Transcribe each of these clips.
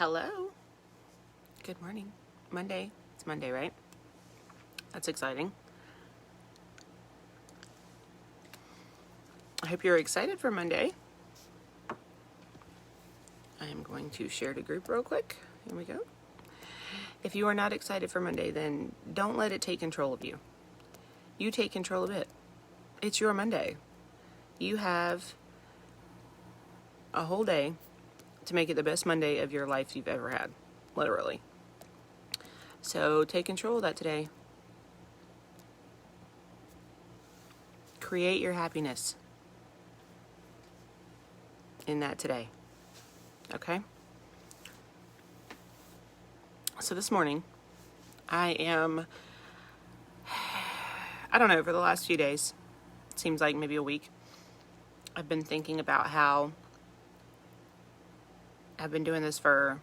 Hello. Good morning. Monday. It's Monday, right? That's exciting. I hope you're excited for Monday. I am going to share the group real quick. Here we go. If you are not excited for Monday, then don't let it take control of you. You take control of it. It's your Monday. You have a whole day to make it the best Monday of your life you've ever had, literally. So take control of that today. Create your happiness in that today. Okay? So this morning, I don't know, for the last few days, it seems like maybe a week, I've been thinking about how I've been doing this for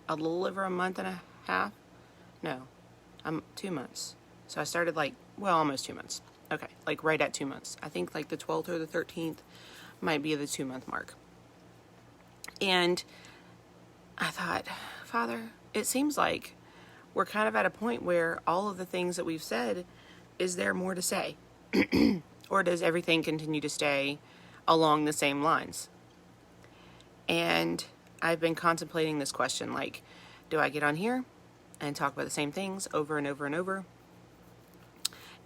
a little over a month and a half. No, 2 months. So I started almost 2 months. Okay, right at 2 months. I think the 12th or the 13th might be the 2-month mark. And I thought, Father, it seems like we're kind of at a point where all of the things that we've said, is there more to say? Or does everything continue to stay along the same lines? And I've been contemplating this question, do I get on here and talk about the same things over and over and over?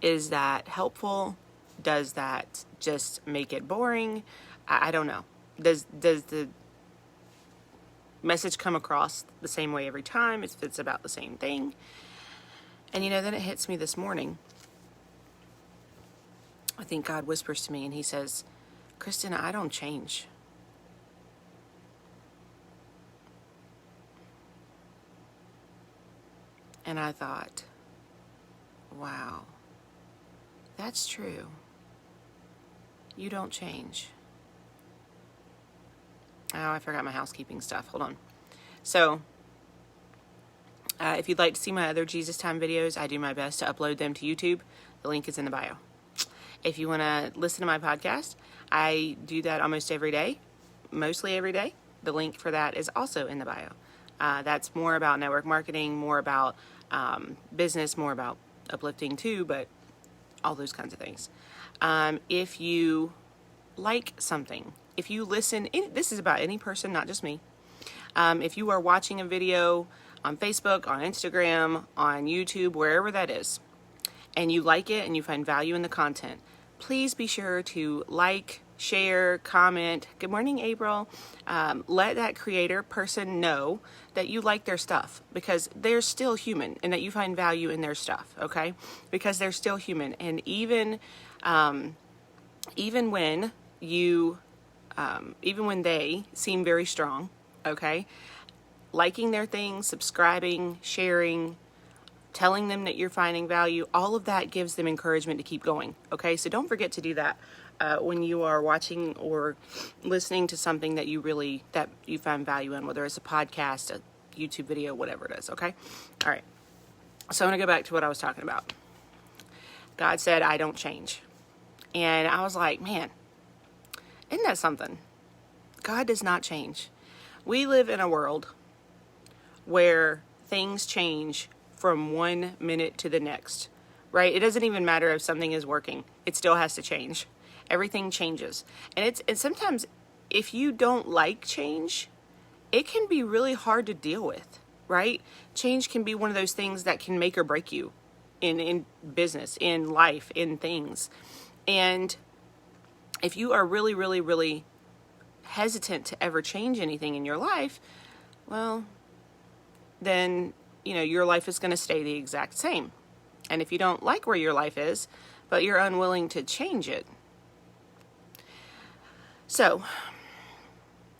Is that helpful? Does that just make it boring? I don't know. Does the message come across the same way every time if it's about the same thing? And then it hits me this morning. I think God whispers to me and he says, Kristen, I don't change. And I thought, wow, that's true. You don't change. Oh, I forgot my housekeeping stuff. Hold on. So, if you'd like to see my other Jesus Time videos, I do my best to upload them to YouTube. The link is in the bio. If you want to listen to my podcast, I do that almost every day, mostly every day. The link for that is also in the bio. That's more about network marketing, more about business, more about uplifting too, but all those kinds of things. If you like something, if you listen, this is about any person, not just me. If you are watching a video on Facebook, on Instagram, on YouTube, wherever that is, and you like it and you find value in the content, please be sure to like, share, comment. Good morning, April. Let that creator person know that you like their stuff, because they're still human and that you find value in their stuff, okay? Because they're still human. And even when they seem very strong, okay? Liking their things, subscribing, sharing, telling them that you're finding value, all of that gives them encouragement to keep going, okay? So don't forget to do that when you are watching or listening to something that you find value in, whether it's a podcast, a YouTube video, whatever it is, okay? All right. So I'm going to go back to what I was talking about. God said, I don't change. And I was like, man, isn't that something? God does not change. We live in a world where things change from 1 minute to the next, right? It doesn't even matter if something is working. It still has to change. Everything changes. And sometimes if you don't like change, it can be really hard to deal with, right? Change can be one of those things that can make or break you in business, in life, in things. And if you are really, really, really hesitant to ever change anything in your life, well, then, your life is going to stay the exact same. And if you don't like where your life is, but you're unwilling to change it. So,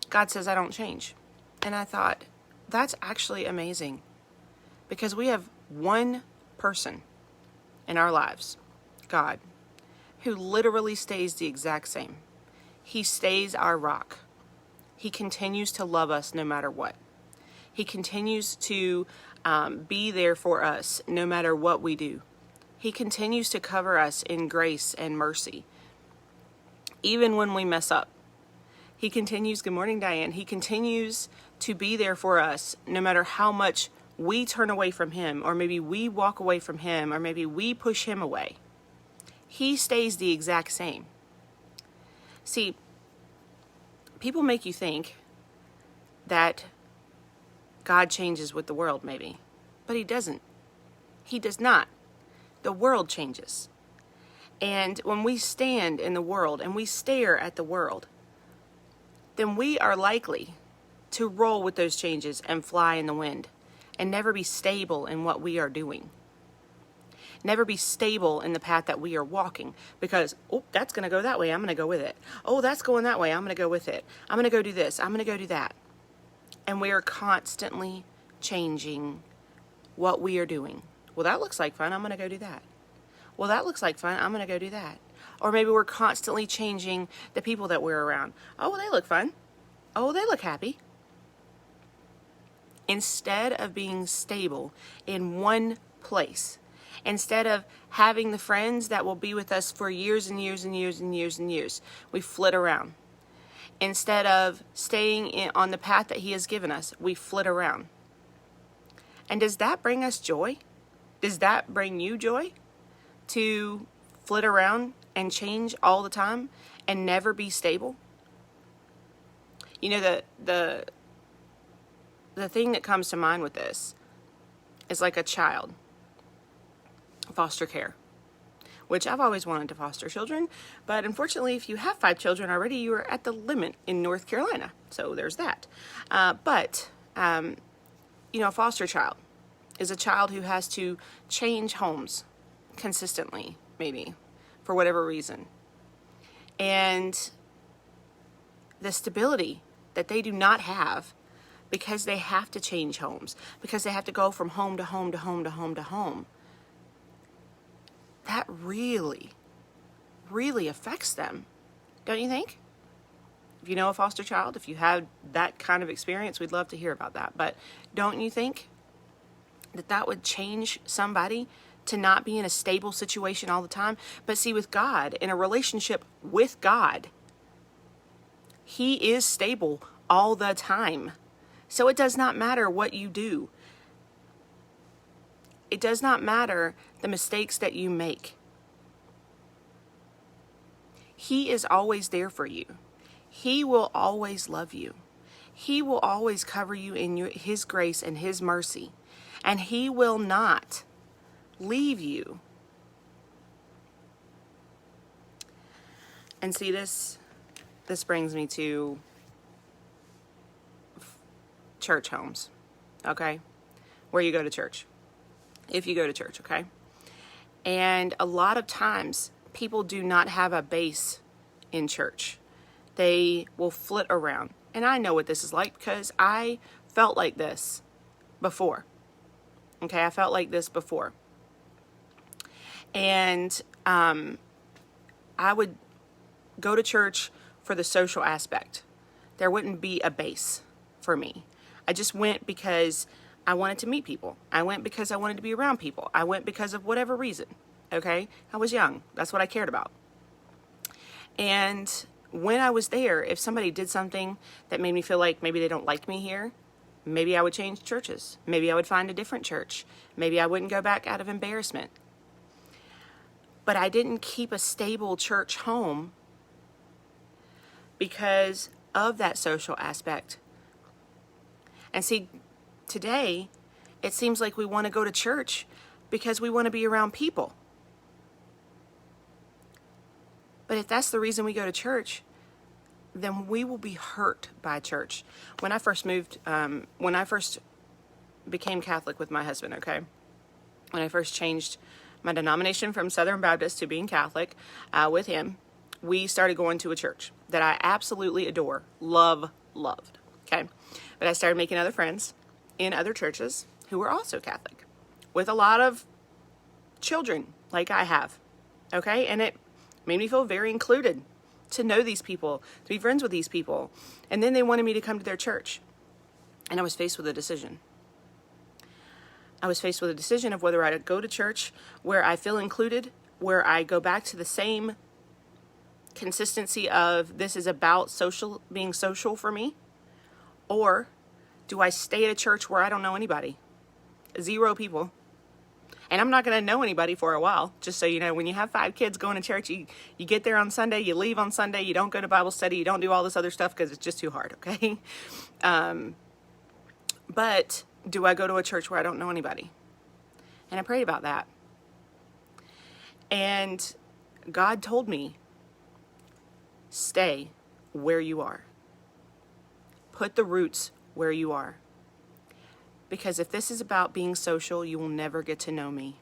God says, I don't change. And I thought, that's actually amazing. Because we have one person in our lives, God, who literally stays the exact same. He stays our rock. He continues to love us no matter what. He continues to be there for us no matter what we do. He continues to cover us in grace and mercy, even when we mess up. He continues, good morning, Diane. He continues to be there for us no matter how much we turn away from him, or maybe we walk away from him, or maybe we push him away. He stays the exact same. See, people make you think that God changes with the world, maybe, but he doesn't. He does not. The world changes. And when we stand in the world and we stare at the world, then we are likely to roll with those changes and fly in the wind and never be stable in what we are doing. Never be stable in the path that we are walking, because, oh, that's going to go that way, I'm going to go with it. Oh, that's going that way, I'm going to go with it. I'm going to go do this, I'm going to go do that. And we are constantly changing what we are doing. Well, that looks like fun, I'm going to go do that. Well, that looks like fun, I'm going to go do that. Or maybe we're constantly changing the people that we're around. Oh, well, they look fun. Oh, they look happy. Instead of being stable in one place, instead of having the friends that will be with us for years and years and years and years and years, we flit around. Instead of staying on the path that he has given us, we flit around. And does that bring us joy? Does that bring you joy? To flit around and change all the time and never be stable? You know, the thing that comes to mind with this is like a child. Foster care, which I've always wanted to foster children, but unfortunately, if you have 5 children already, you are at the limit in North Carolina. So there's that. But a foster child is a child who has to change homes consistently, maybe, for whatever reason. And the stability that they do not have because they have to change homes, because they have to go from home to home to home to home to home, that really, really affects them, don't you think? If you know a foster child, if you have that kind of experience, we'd love to hear about that. But don't you think that that would change somebody to not be in a stable situation all the time? But see, with God, in a relationship with God, he is stable all the time. So it does not matter what you do. It does not matter the mistakes that you make. He is always there for you. He will always love you. He will always cover you in his grace and his mercy. And he will not leave you. And see, this brings me to church homes, okay? Where you go to church. If you go to church, okay? And a lot of times, people do not have a base in church. They will flit around. And I know what this is like because I felt like this before. Okay, I felt like this before. And I would go to church for the social aspect. There wouldn't be a base for me. I just went because I wanted to meet people. I went because I wanted to be around people. I went because of whatever reason, okay? I was young. That's what I cared about. And when I was there, if somebody did something that made me feel like maybe they don't like me here, maybe I would change churches. Maybe I would find a different church. Maybe I wouldn't go back out of embarrassment. But I didn't keep a stable church home because of that social aspect. And see, today, it seems like we want to go to church because we want to be around people. But if that's the reason we go to church, then we will be hurt by church. When I first became Catholic with my husband, okay? When I first changed my denomination from Southern Baptist to being Catholic with him, we started going to a church that I absolutely adore, loved, okay? But I started making other friends in other churches who were also Catholic with a lot of children like I have, okay? And it made me feel very included to know these people, to be friends with these people. And then they wanted me to come to their church. And I was faced with a decision. I was faced with a decision of whether I go to church where I feel included, where I go back to the same consistency of this is about being social for me? Or do I stay at a church where I don't know anybody? 0 people. And I'm not going to know anybody for a while. Just so you know, when you have 5 kids going to church, you get there on Sunday, you leave on Sunday, you don't go to Bible study, you don't do all this other stuff because it's just too hard, okay? But do I go to a church where I don't know anybody? And I prayed about that. And God told me, stay where you are. Put the roots where you are. Because if this is about being social, you will never get to know me.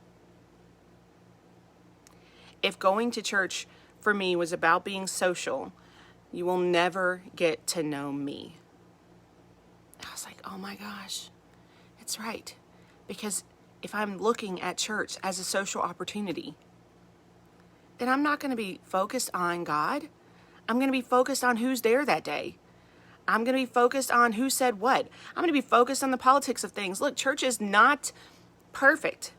If going to church for me was about being social, you will never get to know me. I was like, oh my gosh, it's right. Because if I'm looking at church as a social opportunity, then I'm not going to be focused on God. I'm going to be focused on who's there that day. I'm going to be focused on who said what. I'm going to be focused on the politics of things. Look, church is not perfect.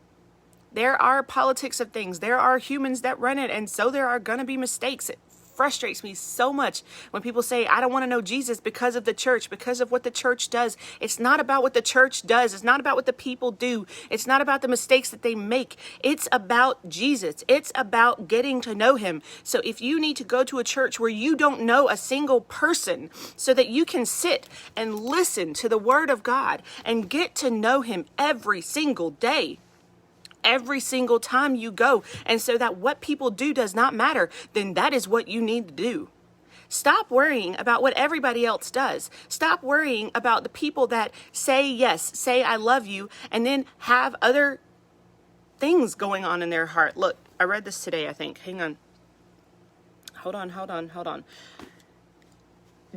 There are politics of things. There are humans that run it, and so there are going to be mistakes. It frustrates me so much when people say, I don't want to know Jesus because of the church, because of what the church does. It's not about what the church does. It's not about what the people do. It's not about the mistakes that they make. It's about Jesus. It's about getting to know him. So if you need to go to a church where you don't know a single person so that you can sit and listen to the word of God and get to know him every single day, every single time you go, and so that what people do does not matter, then that is what you need to do. Stop worrying about what everybody else does. Stop worrying about the people that say yes, say I love you, and then have other things going on in their heart. Look, I read this today, I think. Hang on. Hold on.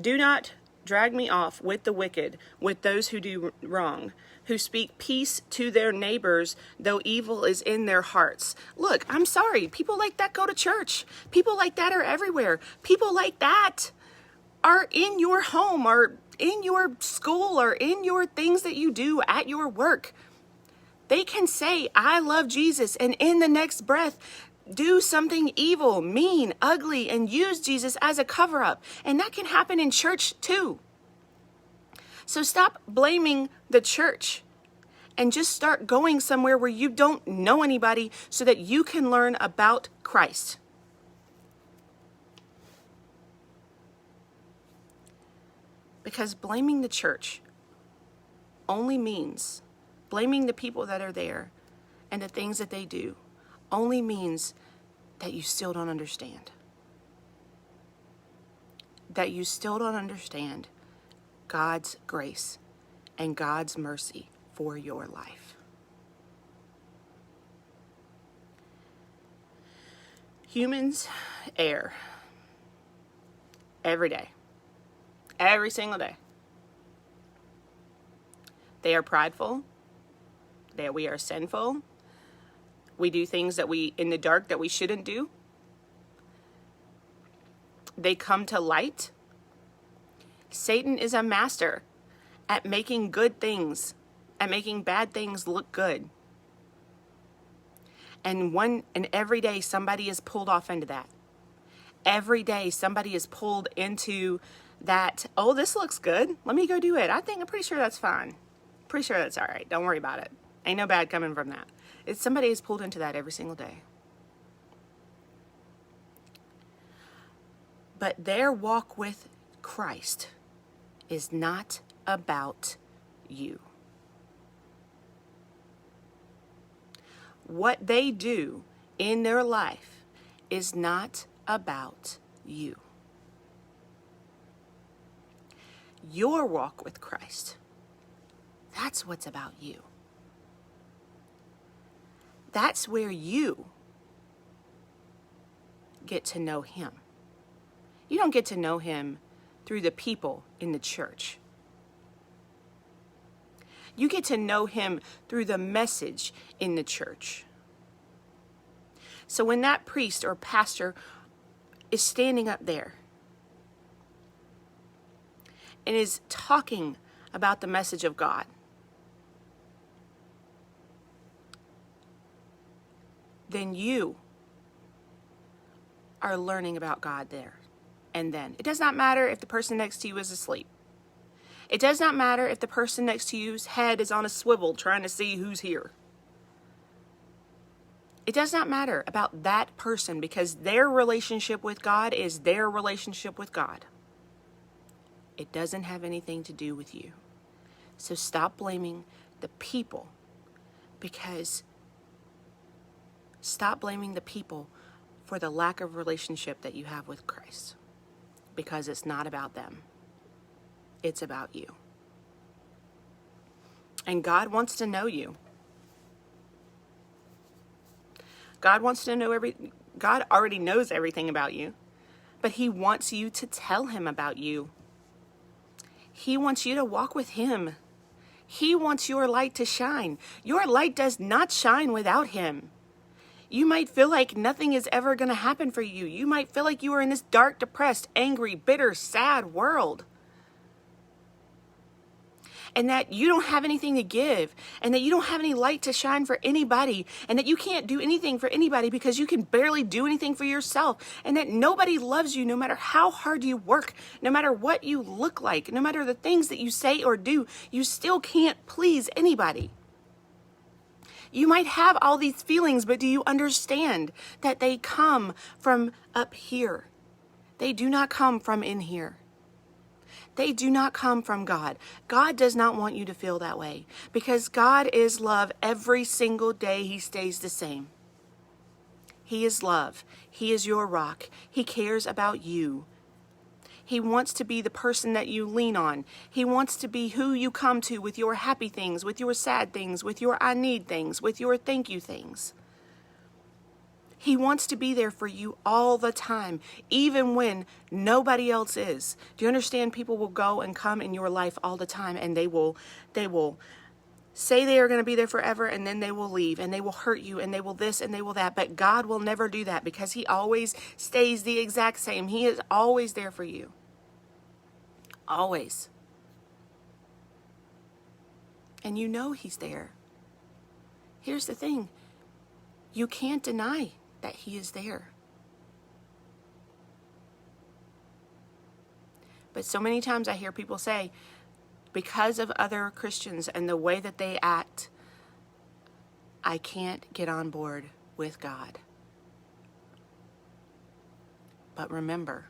Do not drag me off with the wicked, with those who do wrong, who speak peace to their neighbors, though evil is in their hearts. Look, I'm sorry. People like that go to church. People like that are everywhere. People like that are in your home or in your school or in your things that you do at your work. They can say, I love Jesus, and in the next breath, do something evil, mean, ugly, and use Jesus as a cover-up. And that can happen in church too. So stop blaming the church and just start going somewhere where you don't know anybody so that you can learn about Christ. Because blaming the church only means blaming the people that are there and the things that they do only means that you still don't understand. That you still don't understand God's grace and God's mercy for your life. Humans err every day, every single day. They are prideful. We are sinful. We do things in the dark that we shouldn't do. They come to light. Satan is a master at making good things, at making bad things look good. And every day somebody is pulled off into that. Every day somebody is pulled into that, oh, this looks good. Let me go do it. I'm pretty sure that's fine. Pretty sure that's all right. Don't worry about it. Ain't no bad coming from that. Somebody is pulled into that every single day. But their walk with Christ is not about you. What they do in their life is not about you. Your walk with Christ, that's what's about you. That's where you get to know him. You don't get to know him through the people in the church. You get to know him through the message in the church. So when that priest or pastor is standing up there and is talking about the message of God, then you are learning about God there and then. It does not matter if the person next to you is asleep. It does not matter if the person next to you's head is on a swivel trying to see who's here. It does not matter about that person, because their relationship with God is their relationship with God. It doesn't have anything to do with you. So stop blaming the people, stop blaming the people for the lack of relationship that you have with Christ, because it's not about them. It's about you. And God wants to know you. God already knows everything about you, but He wants you to tell Him about you. He wants you to walk with Him. He wants your light to shine. Your light does not shine without Him. You might feel like nothing is ever going to happen for you. You might feel like you are in this dark, depressed, angry, bitter, sad world, and that you don't have anything to give, and that you don't have any light to shine for anybody, and that you can't do anything for anybody because you can barely do anything for yourself, and that nobody loves you no matter how hard you work, no matter what you look like, no matter the things that you say or do, you still can't please anybody. You might have all these feelings, but do you understand that they come from up here? They do not come from in here. They do not come from God. God does not want you to feel that way, because God is love. Every single day He stays the same. He is love. He is your rock. He cares about you. He wants to be the person that you lean on. He wants to be who you come to with your happy things, with your sad things, with your I need things, with your thank you things. He wants to be there for you all the time, even when nobody else is. Do you understand? People will go and come in your life all the time, and they will say they are going to be there forever, and then they will leave, and they will hurt you, and they will this, and they will that. But God will never do that, because He always stays the exact same. He is always there for you. Always. And you know He's there. Here's the thing. You can't deny that He is there. But so many times I hear people say, because of other Christians and the way that they act, I can't get on board with God. But remember,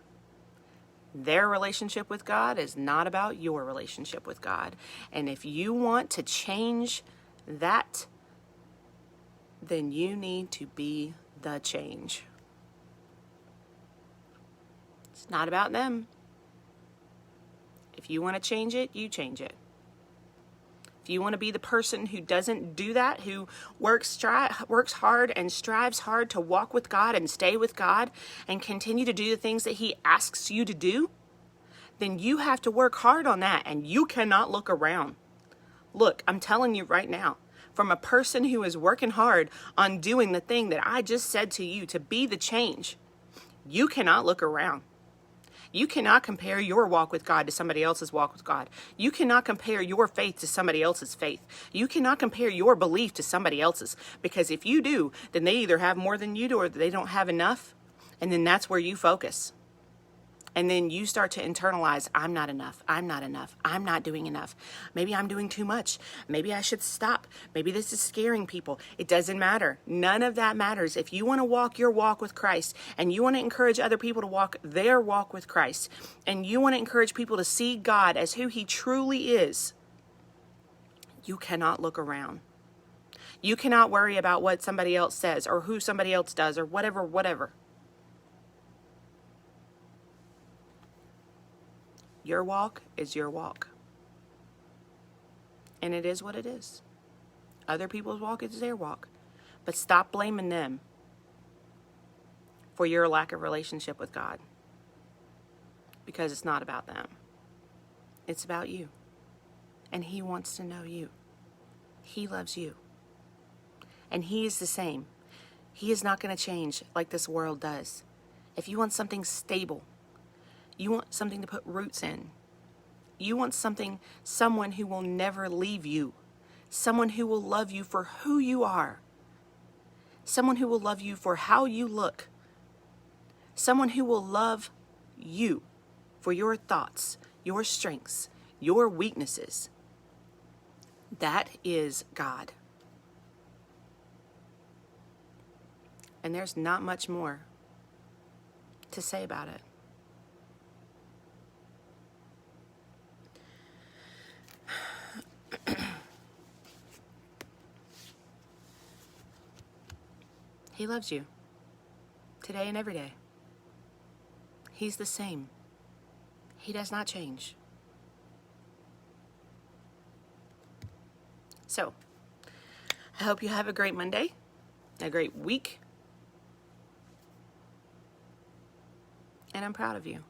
their relationship with God is not about your relationship with God. And if you want to change that, then you need to be the change. It's not about them. If you want to change it, you change it. If you want to be the person who doesn't do that, who works hard and strives hard to walk with God and stay with God and continue to do the things that He asks you to do, then you have to work hard on that, and you cannot look around. Look, I'm telling you right now, from a person who is working hard on doing the thing that I just said to you, to be the change, you cannot look around. You cannot compare your walk with God to somebody else's walk with God. You cannot compare your faith to somebody else's faith. You cannot compare your belief to somebody else's, because if you do, then they either have more than you do or they don't have enough, and then that's where you focus. And then you start to internalize, I'm not enough, I'm not enough, I'm not doing enough. Maybe I'm doing too much. Maybe I should stop. Maybe this is scaring people. It doesn't matter. None of that matters. If you want to walk your walk with Christ, and you want to encourage other people to walk their walk with Christ, and you want to encourage people to see God as who He truly is, you cannot look around. You cannot worry about what somebody else says or who somebody else does or whatever. Your walk is your walk. And it is what it is. Other people's walk is their walk. But stop blaming them for your lack of relationship with God. Because it's not about them. It's about you. And He wants to know you. He loves you. And He is the same. He is not going to change like this world does. If you want something stable, you want something to put roots in. You want someone who will never leave you. Someone who will love you for who you are. Someone who will love you for how you look. Someone who will love you for your thoughts, your strengths, your weaknesses. That is God. And there's not much more to say about it. He loves you today and every day. He's the same. He does not change. So, I hope you have a great Monday, a great week, and I'm proud of you.